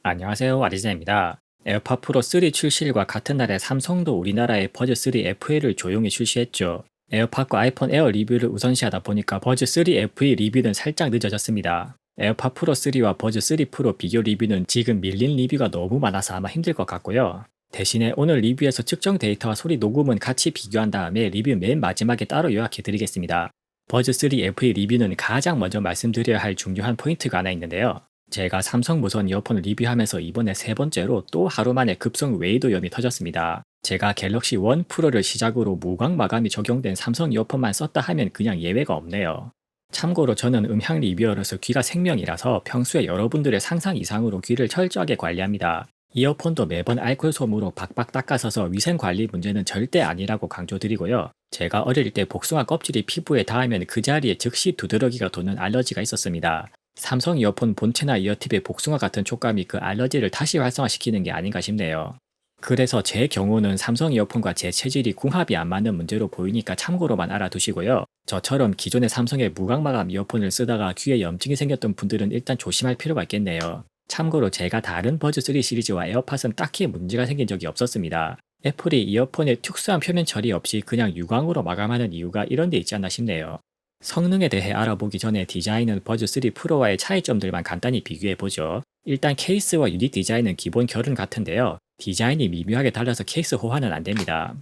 안녕하세요. 아리자입니다. 에어팟 프로 3 출시일과 같은 날에 삼성도 우리나라에 버즈 3 FE를 조용히 출시했죠. 에어팟과 아이폰 에어 리뷰를 우선시하다 보니까 버즈 3 FE 리뷰는 살짝 늦어졌습니다. 에어팟 프로 3와 버즈 3 프로 비교 리뷰는 지금 밀린 리뷰가 너무 많아서 아마 힘들 것 같고요. 대신에 오늘 리뷰에서 측정 데이터와 소리 녹음은 같이 비교한 다음에 리뷰 맨 마지막에 따로 요약해 드리겠습니다. 버즈 3 FE 리뷰는 가장 먼저 말씀드려야 할 중요한 포인트가 하나 있는데요. 제가 삼성 무선 이어폰을 리뷰하면서 이번에 세 번째로 또 하루 만에 급성 웨이도염이 터졌습니다. 제가 갤럭시 1 프로를 시작으로 무광 마감이 적용된 삼성 이어폰만 썼다 하면 그냥 예외가 없네요. 참고로 저는 음향 리뷰어로서 귀가 생명이라서 평소에 여러분들의 상상 이상으로 귀를 철저하게 관리합니다. 이어폰도 매번 알코올 솜으로 박박 닦아서서 위생 관리 문제는 절대 아니라고 강조드리고요. 제가 어릴 때 복숭아 껍질이 피부에 닿으면 그 자리에 즉시 두드러기가 도는 알러지가 있었습니다. 삼성 이어폰 본체나 이어팁의 복숭아 같은 촉감이 그 알러지를 다시 활성화시키는 게 아닌가 싶네요. 그래서 제 경우는 삼성 이어폰과 제 체질이 궁합이 안 맞는 문제로 보이니까 참고로만 알아두시고요. 저처럼 기존의 삼성의 무광마감 이어폰을 쓰다가 귀에 염증이 생겼던 분들은 일단 조심할 필요가 있겠네요. 참고로 제가 다른 버즈 3 시리즈와 에어팟은 딱히 문제가 생긴 적이 없었습니다. 애플이 이어폰에 특수한 표면 처리 없이 그냥 유광으로 마감하는 이유가 이런 데 있지 않나 싶네요. 성능에 대해 알아보기 전에 디자인은 버즈 3 프로와의 차이점들만 간단히 비교해 보죠. 일단 케이스와 유닛 디자인은 기본 결은 같은데요. 디자인이 미묘하게 달라서 케이스 호환은 안 됩니다.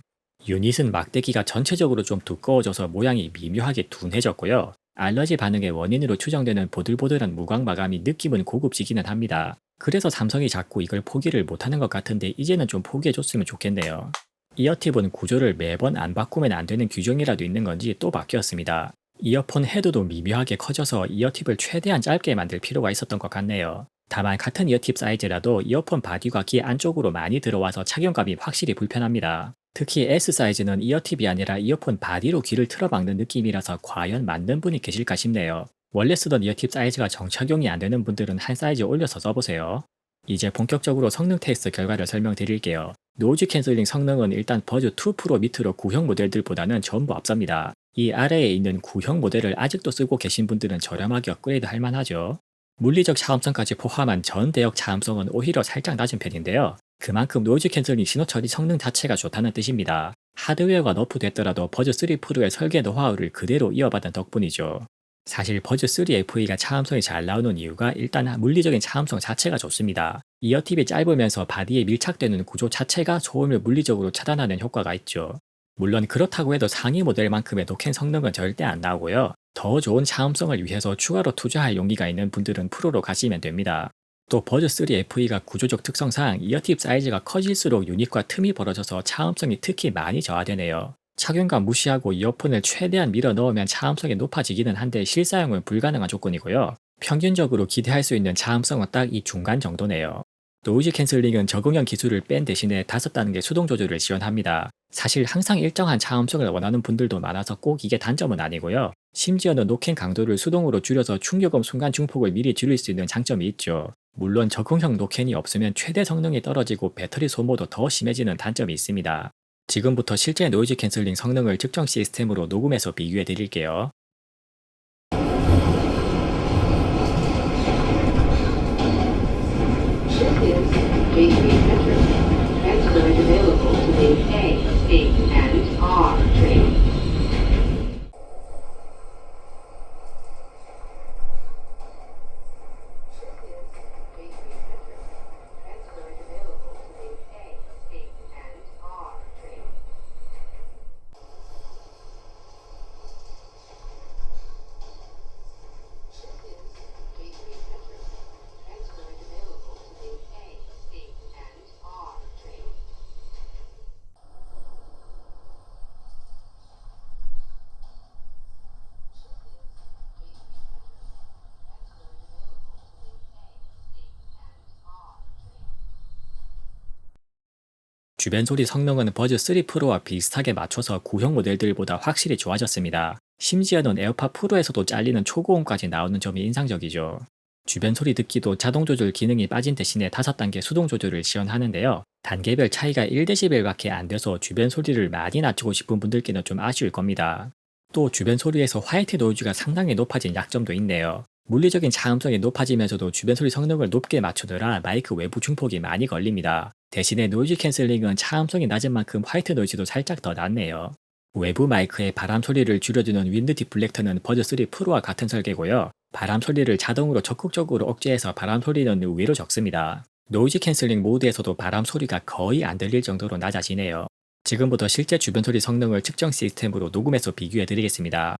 유닛은 막대기가 전체적으로 좀 두꺼워져서 모양이 미묘하게 둔해졌고요. 알러지 반응의 원인으로 추정되는 보들보들한 무광 마감이 느낌은 고급지기는 합니다. 그래서 삼성이 자꾸 이걸 포기를 못하는 것 같은데 이제는 좀 포기해줬으면 좋겠네요. 이어팁은 구조를 매번 안 바꾸면 안 되는 규정이라도 있는 건지 또 바뀌었습니다. 이어폰 헤드도 미묘하게 커져서 이어팁을 최대한 짧게 만들 필요가 있었던 것 같네요. 다만 같은 이어팁 사이즈라도 이어폰 바디가 귀 안쪽으로 많이 들어와서 착용감이 확실히 불편합니다. 특히 S 사이즈는 이어팁이 아니라 이어폰 바디로 귀를 틀어막는 느낌이라서 과연 맞는 분이 계실까 싶네요. 원래 쓰던 이어팁 사이즈가 정착용이 안 되는 분들은 한 사이즈 올려서 써보세요. 이제 본격적으로 성능 테스트 결과를 설명드릴게요. 노이즈 캔슬링 성능은 일단 버즈 2 프로 밑으로 구형 모델들보다는 전부 앞섭니다. 이 아래에 있는 구형 모델을 아직도 쓰고 계신 분들은 저렴하게 업그레이드 할 만하죠. 물리적 차음성까지 포함한 전 대역 차음성은 오히려 살짝 낮은 편인데요. 그만큼 노이즈 캔슬링 신호 처리 성능 자체가 좋다는 뜻입니다. 하드웨어가 너프됐더라도 버즈 3 프로의 설계 노하우를 그대로 이어받은 덕분이죠. 사실 버즈 3 FE가 차음성이 잘 나오는 이유가 일단 물리적인 차음성 자체가 좋습니다. 이어팁이 짧으면서 바디에 밀착되는 구조 자체가 소음을 물리적으로 차단하는 효과가 있죠. 물론 그렇다고 해도 상위 모델만큼의 노캔 성능은 절대 안 나오고요. 더 좋은 차음성을 위해서 추가로 투자할 용기가 있는 분들은 프로로 가시면 됩니다. 또 버즈 3 FE가 구조적 특성상 이어팁 사이즈가 커질수록 유닛과 틈이 벌어져서 차음성이 특히 많이 저하되네요. 착용감 무시하고 이어폰을 최대한 밀어 넣으면 차음성이 높아지기는 한데 실사용은 불가능한 조건이고요. 평균적으로 기대할 수 있는 차음성은 딱 이 중간 정도네요. 노이즈 캔슬링은 적응형 기술을 뺀 대신에 5단계 수동 조절을 지원합니다. 사실 항상 일정한 차음성을 원하는 분들도 많아서 꼭 이게 단점은 아니고요. 심지어는 노캔 강도를 수동으로 줄여서 충격음 순간 중폭을 미리 줄일 수 있는 장점이 있죠. 물론 적응형 노캔이 없으면 최대 성능이 떨어지고 배터리 소모도 더 심해지는 단점이 있습니다. 지금부터 실제 노이즈 캔슬링 성능을 측정 시스템으로 녹음해서 비교해 드릴게요. J3 Metro. Transfer is available to the A, B, and R train. 주변 소리 성능은 버즈 3 프로와 비슷하게 맞춰서 구형 모델들보다 확실히 좋아졌습니다. 심지어는 에어팟 프로에서도 잘리는 초고음까지 나오는 점이 인상적이죠. 주변 소리 듣기도 자동 조절 기능이 빠진 대신에 5단계 수동 조절을 지원하는데요. 단계별 차이가 1dB밖에 안 돼서 주변 소리를 많이 낮추고 싶은 분들께는 좀 아쉬울 겁니다. 또 주변 소리에서 화이트 노이즈가 상당히 높아진 약점도 있네요. 물리적인 차음성이 높아지면서도 주변 소리 성능을 높게 맞추느라 마이크 외부 중폭이 많이 걸립니다. 대신에 노이즈 캔슬링은 차음성이 낮은 만큼 화이트 노이즈도 살짝 더 낮네요. 외부 마이크의 바람 소리를 줄여주는 윈드 디플렉터는 버즈 3 프로와 같은 설계고요. 바람 소리를 자동으로 적극적으로 억제해서 바람 소리는 의외로 적습니다. 노이즈 캔슬링 모드에서도 바람 소리가 거의 안 들릴 정도로 낮아지네요. 지금부터 실제 주변 소리 성능을 측정 시스템으로 녹음해서 비교해 드리겠습니다.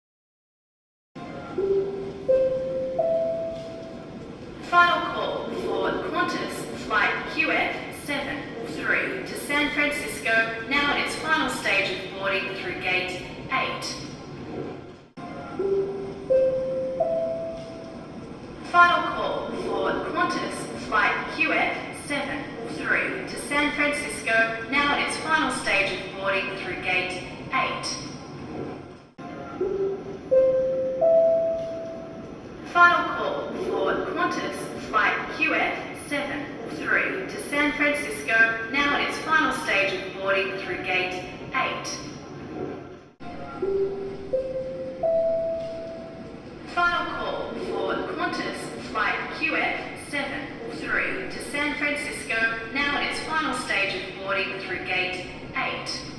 Final call for Qantas flight QF743 to San Francisco, now in its final stage of boarding through gate 8. Final call for Qantas flight QF743 to San Francisco, now in its final stage of boarding through gate 8. Final call for Qantas flight QF743 to San Francisco, now in its final stage of boarding through gate 8. Final call for Qantas flight QF743 to San Francisco, now in its final stage of boarding through gate 8.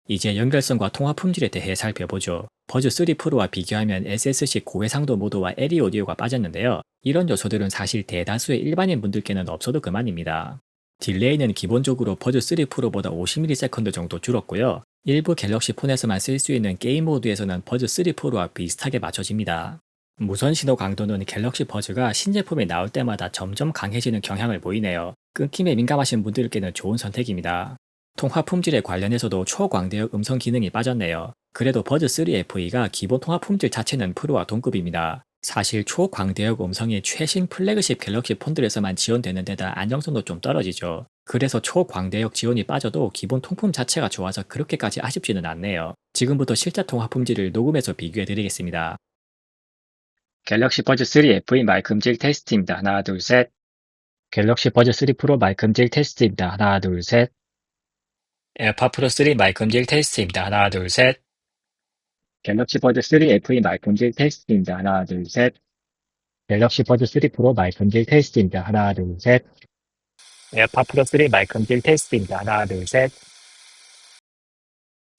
이제 연결성과 통화 품질에 대해 살펴보죠. 버즈 3 프로와 비교하면 SSC 고해상도 모드와 LE 오디오가 빠졌는데요. 이런 요소들은 사실 대다수의 일반인 분들께는 없어도 그만입니다. 딜레이는 기본적으로 버즈 3 프로보다 50ms 정도 줄었고요. 일부 갤럭시 폰에서만 쓸 수 있는 게임 모드에서는 버즈 3 프로와 비슷하게 맞춰집니다. 무선 신호 강도는 갤럭시 버즈가 신제품이 나올 때마다 점점 강해지는 경향을 보이네요. 끊김에 민감하신 분들께는 좋은 선택입니다. 통화 품질에 관련해서도 초광대역 음성 기능이 빠졌네요. 그래도 버즈 3 FE가 기본 통화 품질 자체는 프로와 동급입니다. 사실 초광대역 음성이 최신 플래그십 갤럭시 폰들에서만 지원되는 데다 안정성도 좀 떨어지죠. 그래서 초광대역 지원이 빠져도 기본 통품 자체가 좋아서 그렇게까지 아쉽지는 않네요. 지금부터 실제 통화 품질을 녹음해서 비교해 드리겠습니다. 갤럭시 버즈 3 FE 마이크 음질 테스트입니다. 하나 둘 셋. 갤럭시 버즈 3 프로 마이크 음질 테스트입니다. 하나 둘 셋. 에어팟 프로 3 마이크 음질 테스트입니다. 하나 둘 셋. 갤럭시 버즈 3 FE 마이크 음질 테스트입니다. 하나 둘 셋. 갤럭시 버즈 3 프로 마이크 음질 테스트입니다. 하나 둘 셋. 에어팟 프로 3 마이크 음질 테스트입니다. 하나 둘 셋.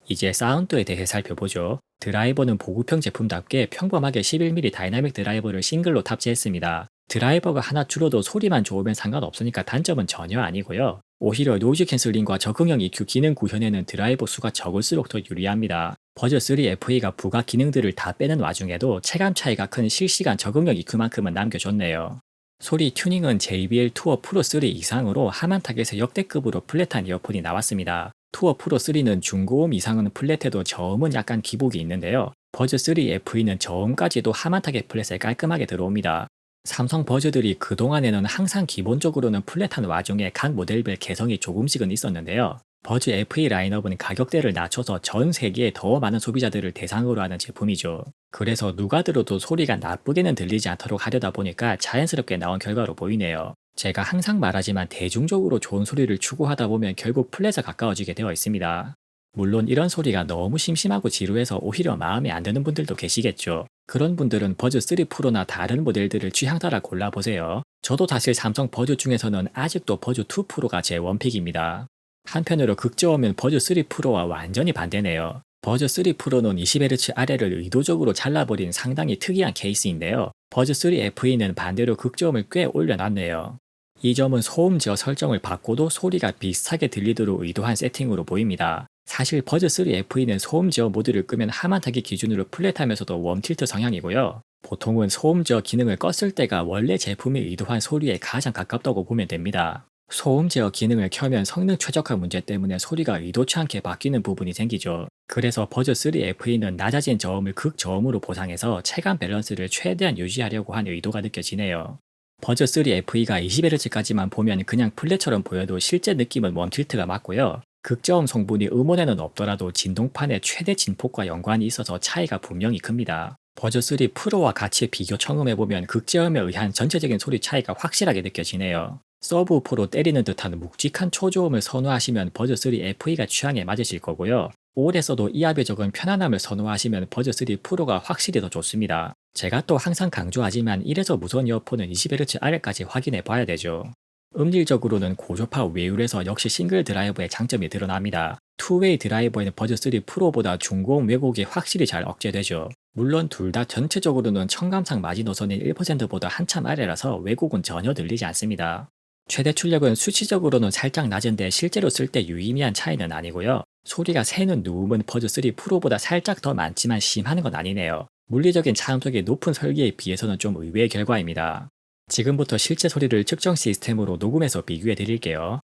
이제 사운드에 대해 살펴보죠. 드라이버는 보급형 제품답게 평범하게 11mm 다이나믹 드라이버를 싱글로 탑재했습니다. 드라이버가 하나 줄어도 소리만 좋으면 상관없으니까 단점은 전혀 아니고요. 오히려 노이즈 캔슬링과 적응형 EQ 기능 구현에는 드라이버 수가 적을수록 더 유리합니다. 버즈 3 FE가 부가 기능들을 다 빼는 와중에도 체감 차이가 큰 실시간 적응형 EQ만큼은 남겨줬네요. 소리 튜닝은 JBL 투어 프로 3 이상으로 하만 타겟의 역대급으로 플랫한 이어폰이 나왔습니다. 투어 프로 3는 중고음 이상은 플랫해도 저음은 약간 기복이 있는데요. 버즈 3 FE는 저음까지도 하만 타겟 플랫에 깔끔하게 들어옵니다. 삼성 버즈들이 그동안에는 항상 기본적으로는 플랫한 와중에 각 모델별 개성이 조금씩은 있었는데요. 버즈 FE 라인업은 가격대를 낮춰서 전 세계의 더 많은 소비자들을 대상으로 하는 제품이죠. 그래서 누가 들어도 소리가 나쁘게는 들리지 않도록 하려다 보니까 자연스럽게 나온 결과로 보이네요. 제가 항상 말하지만 대중적으로 좋은 소리를 추구하다 보면 결국 플랫에 가까워지게 되어 있습니다. 물론 이런 소리가 너무 심심하고 지루해서 오히려 마음에 안 드는 분들도 계시겠죠. 그런 분들은 버즈 3 프로나 다른 모델들을 취향 따라 골라보세요. 저도 사실 삼성 버즈 중에서는 아직도 버즈 2 프로가 제 원픽입니다. 한편으로 극저음은 버즈 3 프로와 완전히 반대네요. 버즈 3 프로는 20Hz 아래를 의도적으로 잘라버린 상당히 특이한 케이스인데요. 버즈 3 FE는 반대로 극저음을 꽤 올려놨네요. 이 점은 소음 제어 설정을 바꿔도 소리가 비슷하게 들리도록 의도한 세팅으로 보입니다. 사실 버즈 3 FE는 소음 제어 모드를 끄면 하만 타깃 기준으로 플랫하면서도 웜 틸트 성향이고요. 보통은 소음 제어 기능을 껐을 때가 원래 제품이 의도한 소리에 가장 가깝다고 보면 됩니다. 소음 제어 기능을 켜면 성능 최적화 문제 때문에 소리가 의도치 않게 바뀌는 부분이 생기죠. 그래서 버즈 3 FE는 낮아진 저음을 극저음으로 보상해서 체감 밸런스를 최대한 유지하려고 한 의도가 느껴지네요. 버즈 3 FE가 20Hz까지만 보면 그냥 플랫처럼 보여도 실제 느낌은 웜 틸트가 맞고요. 극저음 성분이 음원에는 없더라도 진동판의 최대 진폭과 연관이 있어서 차이가 분명히 큽니다. 버즈 3 프로와 같이 비교 청음해보면 극저음에 의한 전체적인 소리 차이가 확실하게 느껴지네요. 서브우퍼로 때리는 듯한 묵직한 초저음을 선호하시면 버즈 3 FE가 취향에 맞으실 거고요. 오래 써도 이하 배적은 편안함을 선호하시면 버즈 3 프로가 확실히 더 좋습니다. 제가 또 항상 강조하지만 이래서 무선 이어폰은 20Hz 아래까지 확인해 봐야 되죠. 음질적으로는 고저파 외율에서 역시 싱글 드라이버의 장점이 드러납니다. 투웨이 드라이버에는 버즈 3 프로보다 중고음 왜곡이 확실히 잘 억제되죠. 물론 둘 다 전체적으로는 청감상 마지노선인 1%보다 한참 아래라서 왜곡은 전혀 들리지 않습니다. 최대 출력은 수치적으로는 살짝 낮은데 실제로 쓸 때 유의미한 차이는 아니고요. 소리가 새는 누움은 버즈 3 프로보다 살짝 더 많지만 심한 건 아니네요. 물리적인 차음속의 높은 설계에 비해서는 좀 의외의 결과입니다. 지금부터 실제 소리를 측정 시스템으로 녹음해서 비교해 드릴게요.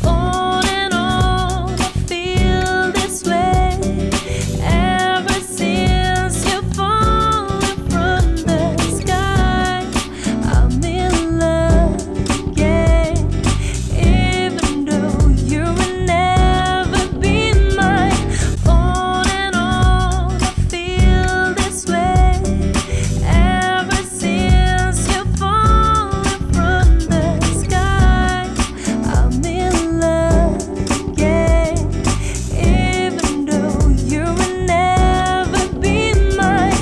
On and on, I feel this way ever since you fallen from the sky. I'm in love again, even though you will never be mine. On and on, I feel this way ever since you fallen from the sky. I'm in love again, even though you will never be mine.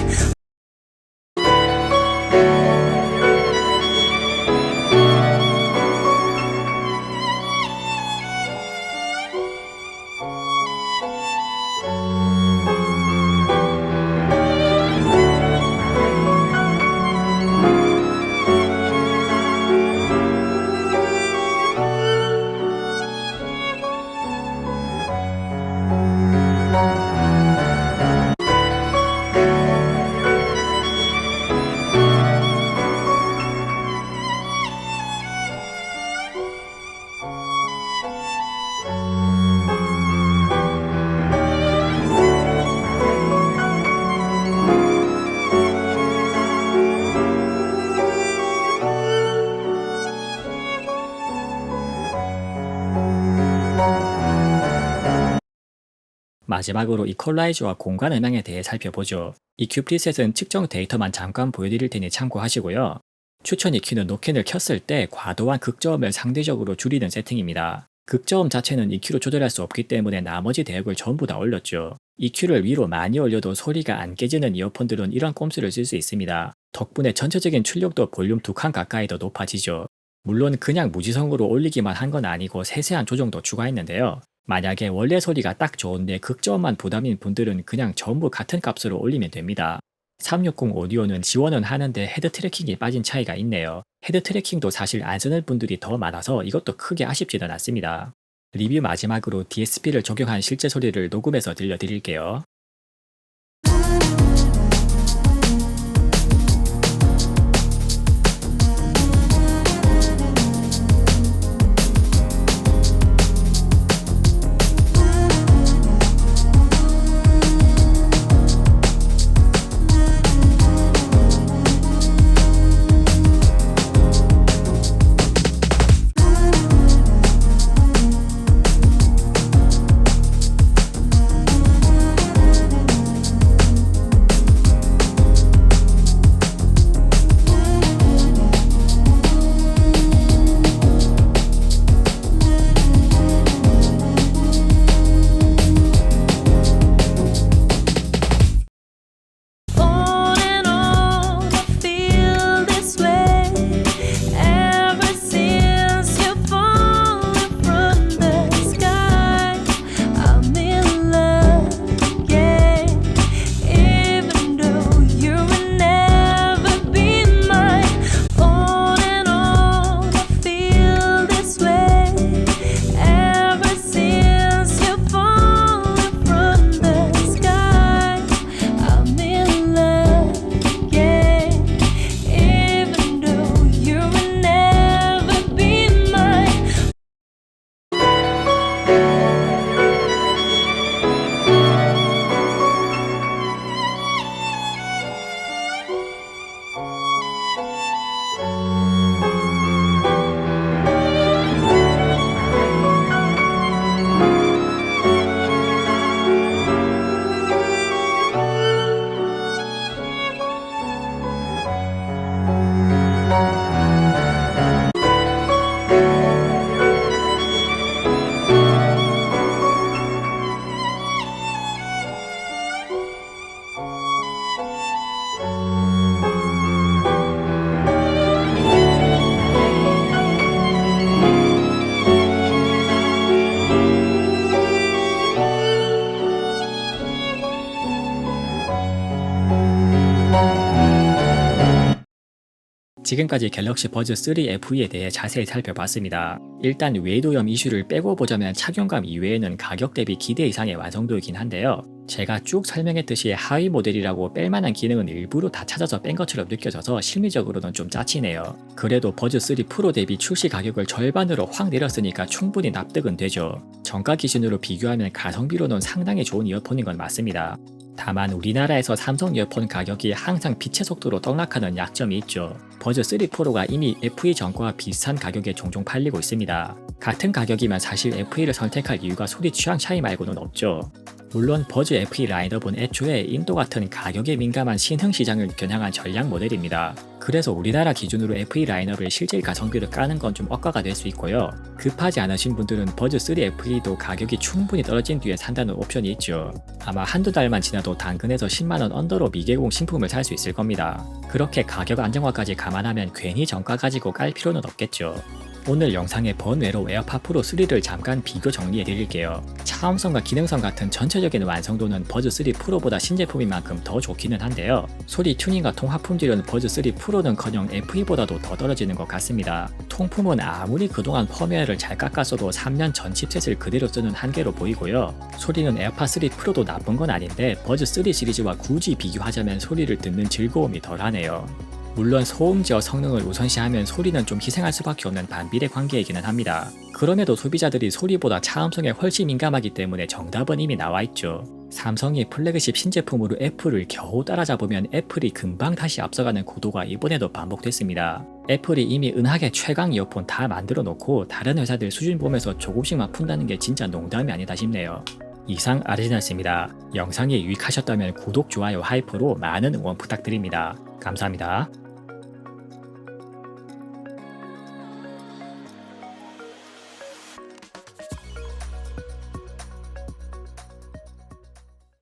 마지막으로 이퀄라이저와 공간 음향에 대해 살펴보죠. EQ 프리셋은 측정 데이터만 잠깐 보여드릴 테니 참고하시고요. 추천 EQ는 노캔을 켰을 때 과도한 극저음을 상대적으로 줄이는 세팅입니다. 극저음 자체는 EQ로 조절할 수 없기 때문에 나머지 대역을 전부 다 올렸죠. EQ를 위로 많이 올려도 소리가 안 깨지는 이어폰들은 이런 꼼수를 쓸 수 있습니다. 덕분에 전체적인 출력도 볼륨 2칸 가까이 더 높아지죠. 물론 그냥 무지성으로 올리기만 한 건 아니고 세세한 조정도 추가했는데요. 만약에 원래 소리가 딱 좋은데 극저음만 부담인 분들은 그냥 전부 같은 값으로 올리면 됩니다. 360 오디오는 지원은 하는데 헤드 트래킹이 빠진 차이가 있네요. 헤드 트래킹도 사실 안 쓰는 분들이 더 많아서 이것도 크게 아쉽지는 않습니다. 리뷰 마지막으로 DSP를 적용한 실제 소리를 녹음해서 들려드릴게요. 지금까지 갤럭시 버즈 3 FE에 대해 자세히 살펴봤습니다. 일단 웨이도염 이슈를 빼고 보자면 착용감 이외에는 가격 대비 기대 이상의 완성도이긴 한데요. 제가 쭉 설명했듯이 하위 모델이라고 뺄만한 기능은 일부러 다 찾아서 뺀 것처럼 느껴져서 심리적으로는 좀 짜치네요. 그래도 버즈 3 프로 대비 출시 가격을 절반으로 확 내렸으니까 충분히 납득은 되죠. 정가 기준으로 비교하면 가성비로는 상당히 좋은 이어폰인 건 맞습니다. 다만 우리나라에서 삼성 이어폰 가격이 항상 빛의 속도로 떡락하는 약점이 있죠. 버즈 3 프로가 이미 FE 전과와 비슷한 가격에 종종 팔리고 있습니다. 같은 가격이면 사실 FE를 선택할 이유가 소리 취향 차이 말고는 없죠. 물론 버즈 FE 라인업은 애초에 인도 같은 가격에 민감한 신흥 시장을 겨냥한 전략 모델입니다. 그래서 우리나라 기준으로 FE 라인업을 실질 가성비로 까는 건 좀 억가가 될 수 있고요. 급하지 않으신 분들은 버즈 3 FE도 가격이 충분히 떨어진 뒤에 산다는 옵션이 있죠. 아마 한두 달만 지나도 당근에서 10만원 언더로 미개공 신품을 살 수 있을 겁니다. 그렇게 가격 안정화까지 감안하면 괜히 정가 가지고 깔 필요는 없겠죠. 오늘 영상의 번외로 에어팟 프로 3를 잠깐 비교 정리해 드릴게요. 차음성과 기능성 같은 전체적인 완성도는 버즈 3 프로보다 신제품인 만큼 더 좋기는 한데요. 소리 튜닝과 통합 품질은 버즈 3 프로는커녕 FE보다도 더 떨어지는 것 같습니다. 통품은 아무리 그동안 펌웨어를 잘 깎았어도 3년 전 칩셋을 그대로 쓰는 한계로 보이고요. 소리는 에어팟 3 프로도 나쁜 건 아닌데 버즈 3 시리즈와 굳이 비교하자면 소리를 듣는 즐거움이 덜하네요. 물론 소음 제어 성능을 우선시하면 소리는 좀 희생할 수밖에 없는 반비례 관계이기는 합니다. 그럼에도 소비자들이 소리보다 차음성에 훨씬 민감하기 때문에 정답은 이미 나와있죠. 삼성이 플래그십 신제품으로 애플을 겨우 따라잡으면 애플이 금방 다시 앞서가는 구도가 이번에도 반복됐습니다. 애플이 이미 은하계 최강 이어폰 다 만들어 놓고 다른 회사들 수준 보면서 조금씩만 푼다는 게 진짜 농담이 아니다 싶네요. 이상 아르지나스입니다. 영상이 유익하셨다면 구독, 좋아요, 하이퍼로 많은 응원 부탁드립니다. 감사합니다.